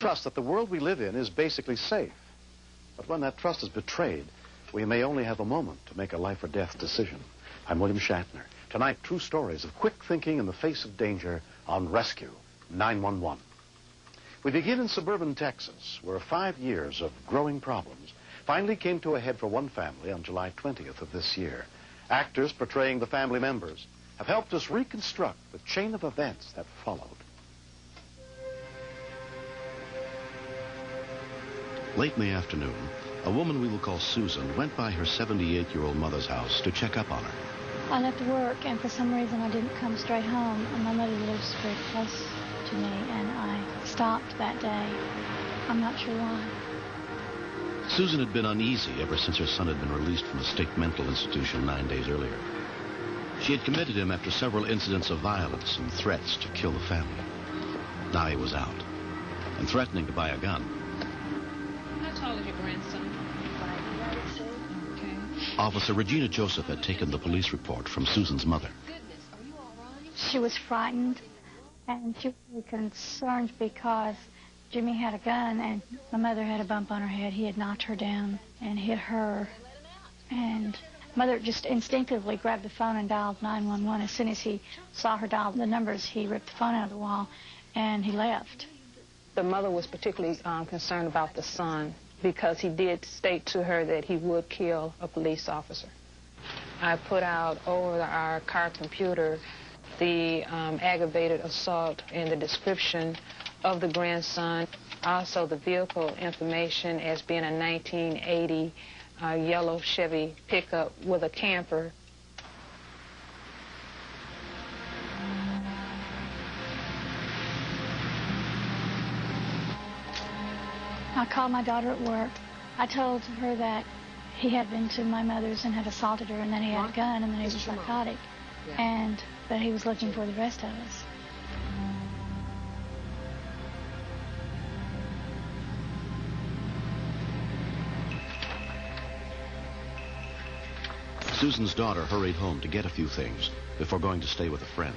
Trust that the world we live in is basically safe. But when that trust is betrayed, we may only have a moment to make a life or death decision. I'm William Shatner. Tonight, true stories of quick thinking in the face of danger on Rescue 911. We begin in suburban Texas, where 5 years of growing problems finally came to a head for one family on July 20th of this year. Actors portraying the family members have helped us reconstruct the chain of events that followed. Late in the afternoon, a woman we will call Susan went by her 78-year-old mother's house to check up on her. I left work, and for some reason I didn't come straight home, and my mother lives very close to me, and I stopped that day. I'm not sure why. Susan had been uneasy ever since her son had been released from a state mental institution 9 days earlier. She had committed him after several incidents of violence and threats to kill the family. Now he was out, and threatening to buy a gun. How tall is your grandson? 5 years. Okay. Officer Regina Joseph had taken the police report from Susan's mother. Goodness, are you all right? She was frightened, and she was concerned because Jimmy had a gun, and my mother had a bump on her head. He had knocked her down and hit her, and Mother just instinctively grabbed the phone and dialed 911. As soon as he saw her dial the numbers, he ripped the phone out of the wall, and he left. The mother was particularly concerned about the son because he did state to her that he would kill a police officer. I put out over our car computer the aggravated assault and the description of the grandson, also the vehicle information as being a 1980 yellow Chevy pickup with a camper. I called my daughter at work. I told her that he had been to my mother's and had assaulted her, and that he had a gun, and that he was psychotic, and that he was looking for the rest of us. Susan's daughter hurried home to get a few things before going to stay with a friend.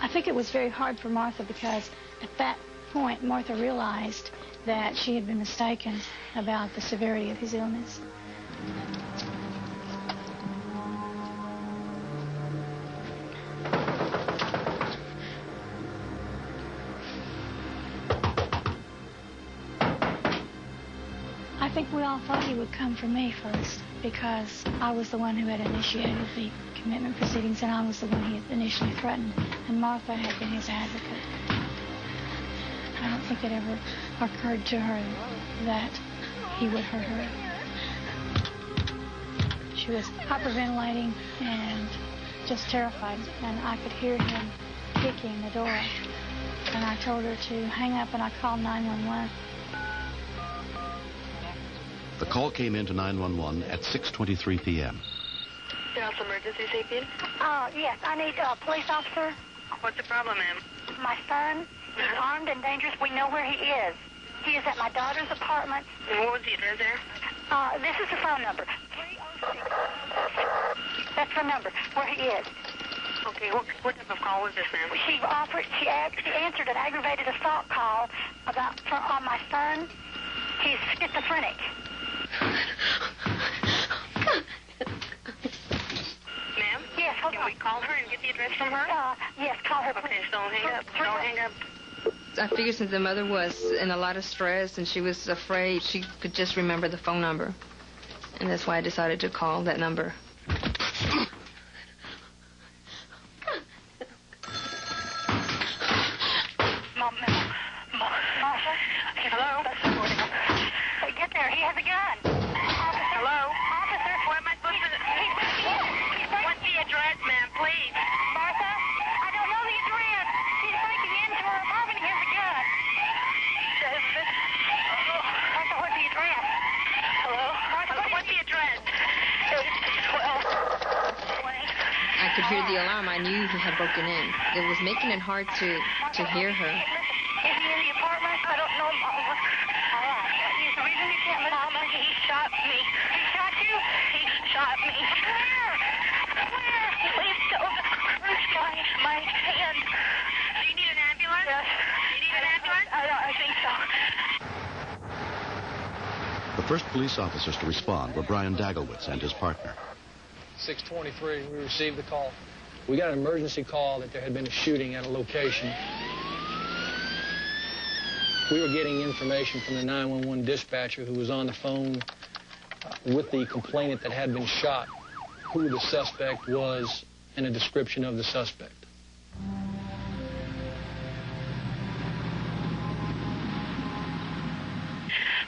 I think it was very hard for Martha because at that point, Martha realized that she had been mistaken about the severity of his illness. I think we all thought he would come for me first because I was the one who had initiated the commitment proceedings, and I was the one he had initially threatened, and Martha had been his advocate. I don't think it ever occurred to her that he would hurt her. She was hyperventilating and just terrified, and I could hear him kicking the door. And I told her to hang up, and I called 911. The call came into 911 at 6:23 p.m. House emergency safety? Yes, I need a police officer. What's the problem, ma'am? My son is armed and dangerous. We know where he is. He is at my daughter's apartment. And what was the address there? This is the phone number. 306. That's the number where he is. Okay, what type of call was this, ma'am? She answered an aggravated assault call on my son. He's schizophrenic. Ma'am? Yes, hold Can on. we call her and get the address from her? Yes, call her. Okay, so don't hang up. Don't hang up. I figured since the mother was in a lot of stress and she was afraid, she could just remember the phone number. And that's why I decided to call that number. Martha? Hello? Get there. He has a gun. Hello? Officer. What am I supposed to... What's the address, ma'am, please? Martha, I don't know the address. He's breaking into her apartment. He has a gun. Martha, what's the address? Hello? Martha, What's the address? It's 1220. I could hear the alarm. I knew he had broken in. It was making it hard to hear her. Is he in the apartment? I don't know. All right. Is the reason you can't let Mama? He shot me. He shot you? He shot me. Where? Please don't hurt my hand. Do you need an ambulance? Yes. You need an ambulance? I First police officers to respond were Brian Daglewitz and his partner. 6:23, we received the call. We got an emergency call that there had been a shooting at a location. We were getting information from the 911 dispatcher who was on the phone with the complainant that had been shot, who the suspect was, and a description of the suspect.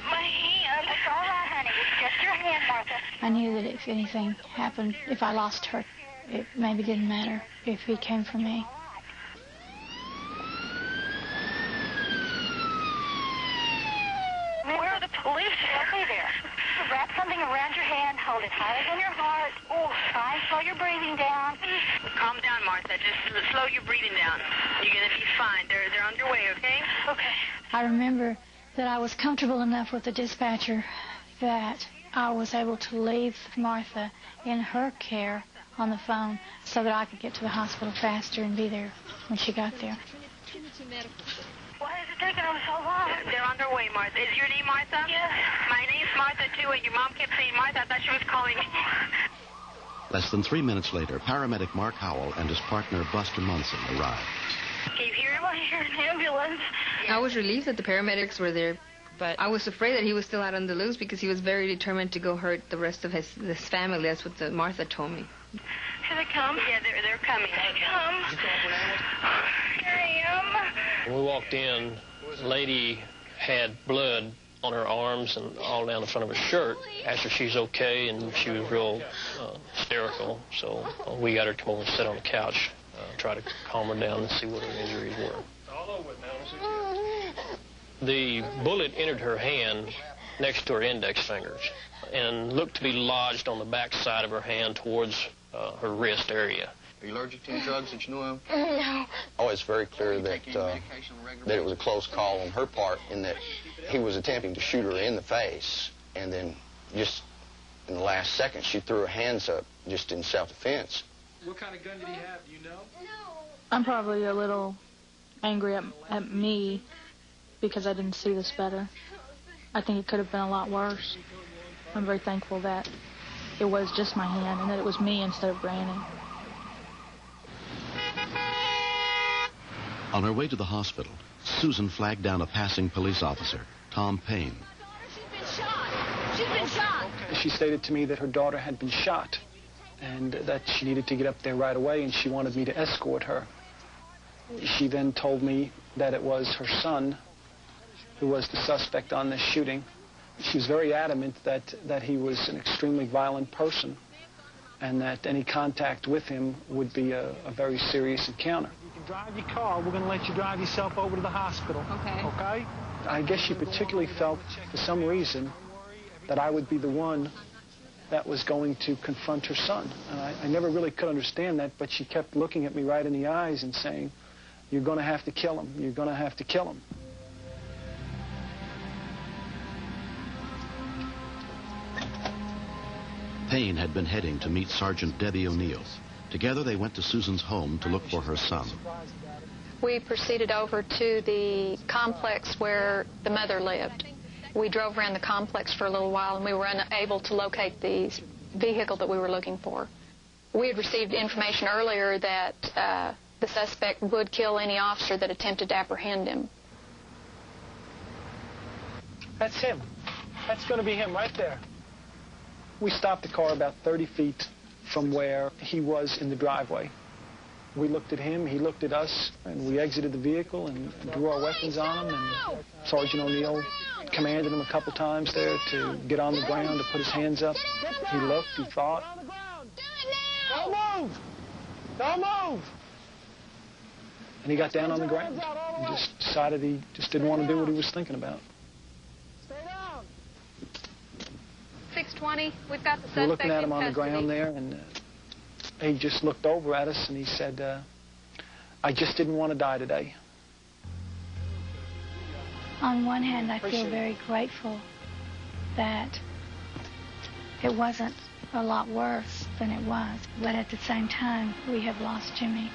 My hand. It's all right, honey. It's just your hand, Martha. I knew that if anything happened, if I lost her, it maybe didn't matter if he came for me. Where are the police? Okay there. Wrap something around your hand, hold it higher than your heart. Oh, try and slow your breathing down. Calm down, Martha. Just slow your breathing down. You're going to be fine. They're on your way, okay? Okay. I remember that I was comfortable enough with the dispatcher that I was able to leave Martha in her care on the phone so that I could get to the hospital faster and be there when she got there. Why is it taking them so long? They're on their way, Martha. Is your name Martha? Yes. My name's Martha, too, and your mom kept saying Martha. I thought she was calling me. Less than 3 minutes later, paramedic Mark Howell and his partner Buster Munson arrived. Can you hear him? I hear an ambulance. I was relieved that the paramedics were there, but I was afraid that he was still out on the loose because he was very determined to go hurt the rest of his family. That's what Martha told me. Here they come. Yeah, they're coming. They come. Here I am. When we walked in, the lady had blood on her arms and all down the front of her shirt. Asked her if she's okay, and she was real hysterical. So we got her to come over and sit on the couch, try to calm her down and see what her injuries were. The bullet entered her hand next to her index fingers and looked to be lodged on the back side of her hand towards her wrist area. Are you allergic to any drugs that you know of? No. Oh, it's very clear that it was a close call on her part in that he was attempting to shoot her in the face, and then just in the last second she threw her hands up just in self-defense. What kind of gun did he have? Do you know? I'm probably a little angry at me because I didn't see this better. I think it could have been a lot worse. I'm very thankful that it was just my hand and that it was me instead of Granny. On her way to the hospital, Susan flagged down a passing police officer, Tom Payne. She's been shot. She's been shot. She stated to me that her daughter had been shot and that she needed to get up there right away, and she wanted me to escort her. She then told me that it was her son who was the suspect on this shooting. She was very adamant that he was an extremely violent person and that any contact with him would be a very serious encounter. You can drive your car. We're going to let you drive yourself over to the hospital. Okay. Okay? I guess she particularly felt, for some reason, that I would be the one that was going to confront her son. And I never really could understand that, but she kept looking at me right in the eyes and saying, "You're going to have to kill him. You're going to have to kill him." Payne had been heading to meet Sergeant Debbie O'Neill. Together they went to Susan's home to look for her son. We proceeded over to the complex where the mother lived. We drove around the complex for a little while, and we were unable to locate the vehicle that we were looking for. We had received information earlier that the suspect would kill any officer that attempted to apprehend him. That's him. That's going to be him right there. We stopped the car about 30 feet from where he was in the driveway. We looked at him, he looked at us, and we exited the vehicle and drew our weapons on him. And Sergeant O'Neill commanded him a couple times there to get on the ground, to put his hands up. He looked, he thought. Don't move! Don't move! And he got down on the ground and just decided he just didn't want to do what he was thinking about. 620, we've got the suspect We were looking at him in on the custody. ground there, and he just looked over at us and he said, "I just didn't want to die today." On one hand, I feel very grateful that it wasn't a lot worse than it was. But at the same time, we have lost Jimmy,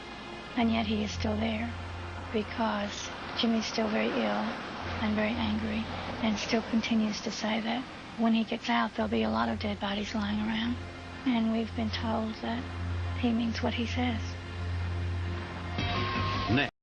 and yet he is still there because Jimmy's still very ill and very angry, and still continues to say that when he gets out, there'll be a lot of dead bodies lying around. And we've been told that he means what he says. Next.